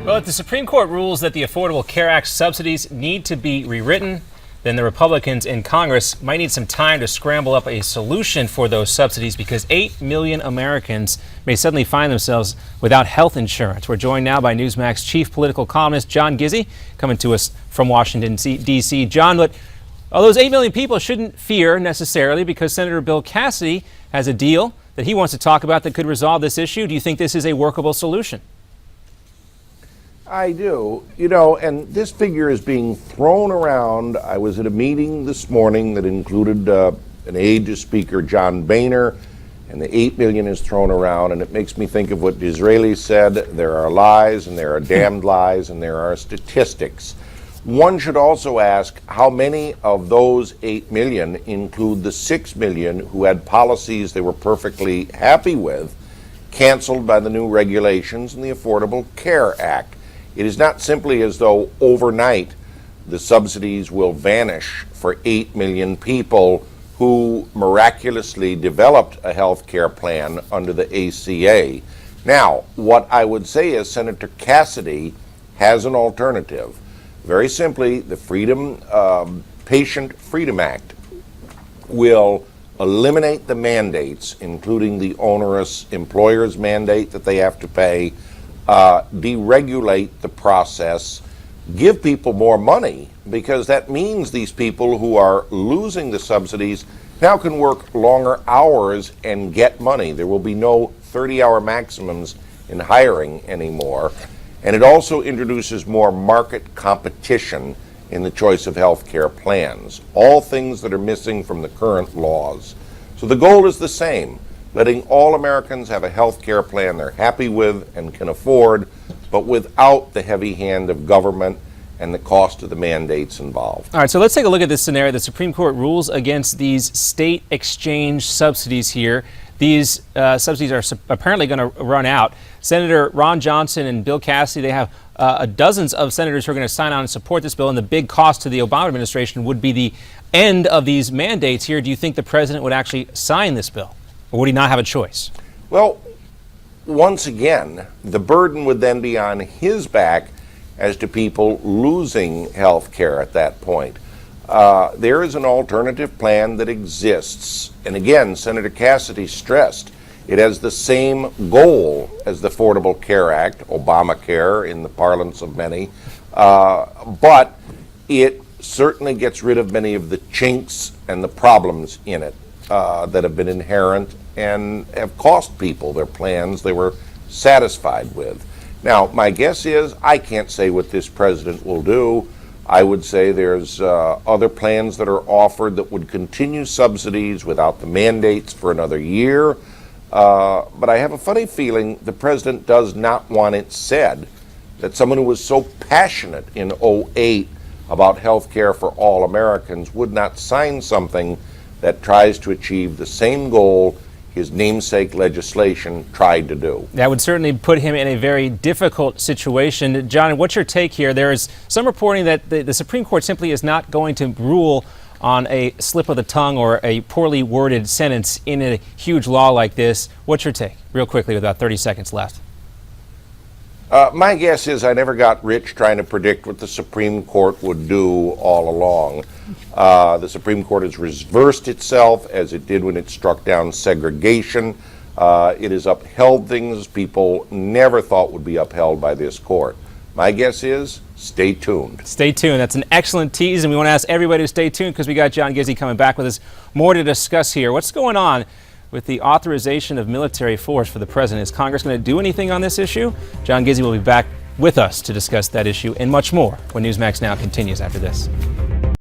Well, if the Supreme Court rules that the Affordable Care Act subsidies need to be rewritten, then the Republicans in Congress might need some time to scramble up a solution for those subsidies because 8 million Americans may suddenly find themselves without health insurance. We're joined now by Newsmax chief political columnist John Gizzi, coming to us from Washington, D.C. John, but those 8 million people shouldn't fear necessarily because Senator Bill Cassidy has a deal that he wants to talk about that could resolve this issue. Do you think this is a workable solution? I do. And this figure is being thrown around. I was at a meeting this morning that included an aide to Speaker John Boehner, and the 8 million is thrown around, and it makes me think of what Disraeli said: there are lies, and there are damned lies, and there are statistics. One should also ask how many of those 8 million include the 6 million who had policies they were perfectly happy with canceled by the new regulations in the Affordable Care Act. It is not simply as though overnight the subsidies will vanish for 8 million people who miraculously developed a health care plan under the ACA. Now, what I would say is Senator Cassidy has an alternative. Very simply, the Patient Freedom Act will eliminate the mandates, including the onerous employer's mandate that they have to pay, deregulate the process, give people more money, because that means these people who are losing the subsidies now can work longer hours and get money. There will be no 30-hour maximums in hiring anymore. And it also introduces more market competition in the choice of health care plans, all things that are missing from the current laws. So the goal is the same: letting all Americans have a health care plan they're happy with and can afford, but without the heavy hand of government and the cost of the mandates involved. All right, so let's take a look at this scenario. The Supreme Court rules against these state exchange subsidies here. These subsidies are apparently going to run out. Senator Ron Johnson and Bill Cassidy, they have dozens of senators who are going to sign on and support this bill, and the big cost to the Obama administration would be the end of these mandates here. Do you think the president would actually sign this bill, or would he not have a choice? Well, once again, the burden would then be on his back as to people losing health care at that point. There is an alternative plan that exists. And again, Senator Cassidy stressed it has the same goal as the Affordable Care Act, Obamacare in the parlance of many, but it certainly gets rid of many of the chinks and the problems in it that have been inherent and have cost people their plans they were satisfied with. Now, my guess is I can't say what this president will do. I would say there's other plans that are offered that would continue subsidies without the mandates for another year. But I have a funny feeling the president does not want it said that someone who was so passionate in 2008 about health care for all Americans would not sign something that tries to achieve the same goal his namesake legislation tried to do. That would certainly put him in a very difficult situation. John, what's your take here? There is some reporting that the Supreme Court simply is not going to rule on a slip of the tongue or a poorly worded sentence in a huge law like this. What's your take, real quickly, with about 30 seconds left? My guess is I never got rich trying to predict what the Supreme Court would do all along. The Supreme Court has reversed itself as it did when it struck down segregation. It has upheld things people never thought would be upheld by this court. My guess is stay tuned. Stay tuned. That's an excellent tease, and we want to ask everybody to stay tuned because we got John Gizzi coming back with us. More to discuss here. What's going on with the authorization of military force for the president? Is Congress going to do anything on this issue? John Gizzi will be back with us to discuss that issue and much more when Newsmax Now continues after this.